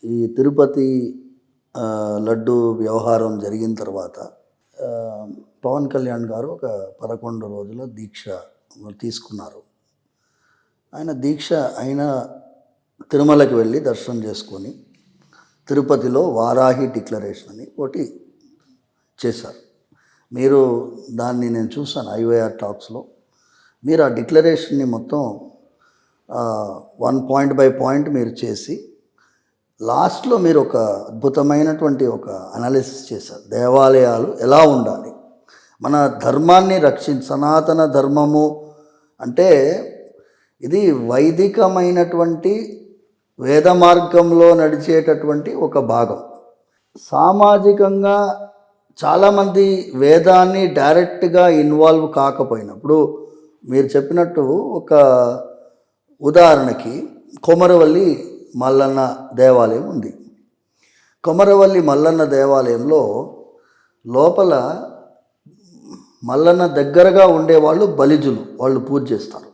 ఈ తిరుపతి లడ్డు వ్యవహారం జరిగిన తర్వాత పవన్ కళ్యాణ్ గారు ఒక 11 రోజుల దీక్ష తీసుకున్నారు. ఆయన దీక్ష అయిన తిరుమలకి వెళ్ళి దర్శనం చేసుకొని తిరుపతిలో వారాహి డిక్లరేషన్ అని ఒకటి చేశారు. మీరు దాన్ని నేను చూసాను ఐవైఆర్ టాక్స్లో. మీరు ఆ డిక్లరేషన్ని మొత్తం 1 పాయింట్ బై పాయింట్ మీరు చేసి లాస్ట్లో మీరు ఒక అద్భుతమైనటువంటి ఒక అనాలిసిస్ చేశారు. దేవాలయాలు ఎలా ఉండాలి, మన ధర్మాన్ని సనాతన ధర్మము అంటే ఇది వైదికమైనటువంటి వేద మార్గంలో నడిచేటటువంటి ఒక భాగం. సామాజికంగా చాలామంది వేదాన్ని డైరెక్ట్గా ఇన్వాల్వ్ కాకపోయినప్పుడు మీరు చెప్పినట్టు ఒక ఉదాహరణకి కొమరవల్లి మల్లన్న దేవాలయం ఉంది. కొమరవల్లి మల్లన్న దేవాలయంలో లోపల మల్లన్న దగ్గరగా ఉండేవాళ్ళు బలిజులు, వాళ్ళు పూజ చేస్తారు.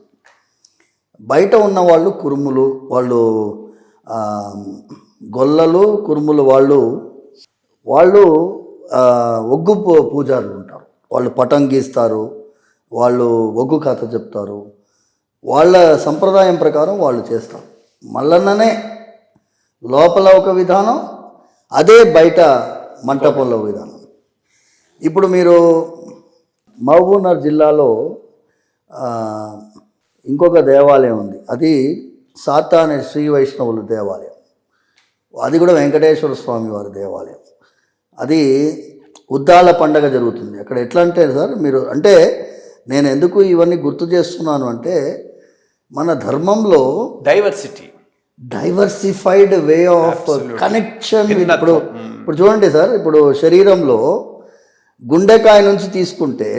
బయట ఉన్న వాళ్ళు కురుములు, వాళ్ళు గొల్లలు కురుములు, వాళ్ళు ఒగ్గు పూజారులు ఉంటారు. వాళ్ళు పటం గీస్తారు, వాళ్ళు ఒగ్గు కథ చెప్తారు. వాళ్ళ సంప్రదాయం ప్రకారం వాళ్ళు చేస్తారు. మల్లన్ననే లోపల ఒక విధానం, అదే బయట మంటపంలో విధానం. ఇప్పుడు మీరు మహబూబ్నగర్ జిల్లాలో ఇంకొక దేవాలయం ఉంది, అది సాతానే శ్రీ వైష్ణవుల దేవాలయం. అది కూడా వెంకటేశ్వర స్వామి వారి దేవాలయం. అది ఉద్దాల పండగ జరుగుతుంది అక్కడ. ఎట్లా అంటే సార్, మీరు అంటే నేను ఎందుకు ఇవన్నీ గుర్తు చేస్తున్నాను అంటే, మన ధర్మంలో డైవర్సిఫైడ్ వే ఆఫ్ కనెక్షన్. ఇప్పుడు చూడండి సార్, ఇప్పుడు శరీరంలో గుండెకాయ నుంచి తీసుకుంటే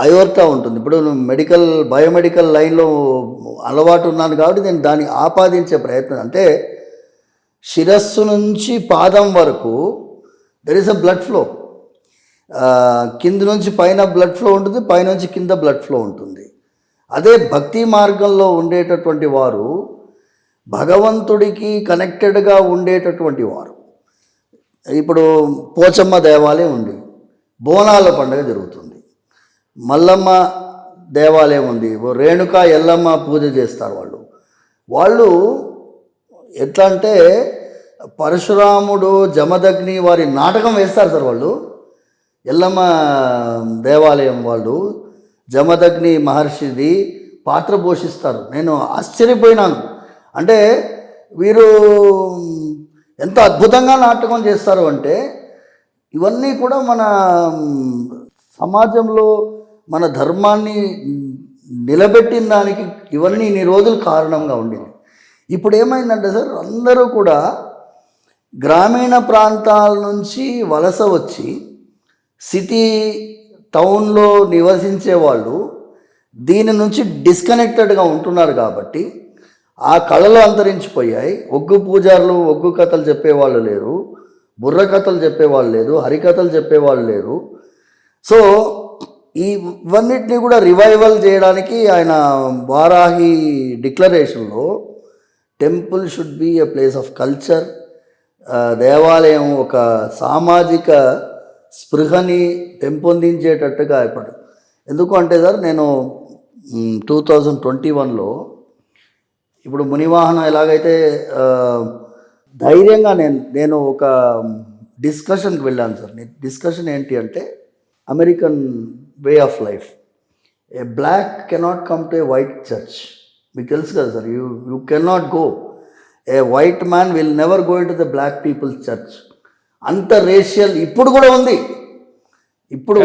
అయోర్తా ఉంటుంది. ఇప్పుడు బయోమెడికల్ లైన్లో అలవాటు ఉన్నాను కాబట్టి నేను దాన్ని ఆపాదించే ప్రయత్నం. అంటే శిరస్సు నుంచి పాదం వరకు there is a blood flow. కింద నుంచి పైన బ్లడ్ ఫ్లో ఉంటుంది, పైనుంచి కింద బ్లడ్ ఫ్లో ఉంటుంది. అదే భక్తి మార్గంలో ఉండేటటువంటి వారు భగవంతుడికి కనెక్టెడ్గా ఉండేటటువంటి వారు. ఇప్పుడు పోచమ్మ దేవాలయం ఉంది, బోనాల పండుగ జరుగుతుంది. మల్లమ్మ దేవాలయం ఉంది, రేణుకా ఎల్లమ్మ పూజ చేస్తారు. వాళ్ళు ఎట్లా అంటే పరశురాముడు జమదగ్ని వారి నాటకం వేస్తారు సార్. వాళ్ళు ఎల్లమ్మ దేవాలయం వాళ్ళు జమదగ్ని మహర్షిది పాత్ర పోషిస్తారు. నేను ఆశ్చర్యపోయినాను. అంటే వీరు ఎంత అద్భుతంగా నాటకం చేస్తారు అంటే, ఇవన్నీ కూడా మన సమాజంలో మన ధర్మాన్ని నిలబెట్టిన దానికి ఇవన్నీ ఇన్ని రోజులు కారణంగా ఉండేది. ఇప్పుడు ఏమైందంటే సార్, అందరూ కూడా గ్రామీణ ప్రాంతాల నుంచి వలస వచ్చి సిటీ టౌన్లో నివసించే వాళ్ళు దీని నుంచి డిస్కనెక్టెడ్గా ఉంటున్నారు. కాబట్టి ఆ కళలు అంతరించిపోయాయి. ఒగ్గు పూజారులు ఒగ్గు కథలు చెప్పేవాళ్ళు లేరు, బుర్ర కథలు చెప్పేవాళ్ళు లేరు, హరికథలు చెప్పేవాళ్ళు లేరు. సో ఇవన్నిటినీ కూడా రివైవల్ చేయడానికి ఆయన వారాహి డిక్లరేషన్లో temple should be a place of culture, దేవాలయం ఒక సామాజిక స్పృహని పెంపొందించేటట్టుగా ఏర్పడు. ఎందుకు అంటే సార్, నేను 2021లో ఇప్పుడు మునివాహనం ఎలాగైతే ధైర్యంగా నేను ఒక డిస్కషన్కి వెళ్ళాను సార్. డిస్కషన్ ఏంటి అంటే, American way of life. A black cannot come to a white church. మీకు తెలుసు కదా sir, you cannot go. A white man will never go into the black people's church. అంత రేషియల్ ఇప్పుడు కూడా ఉంది. ఇప్పుడు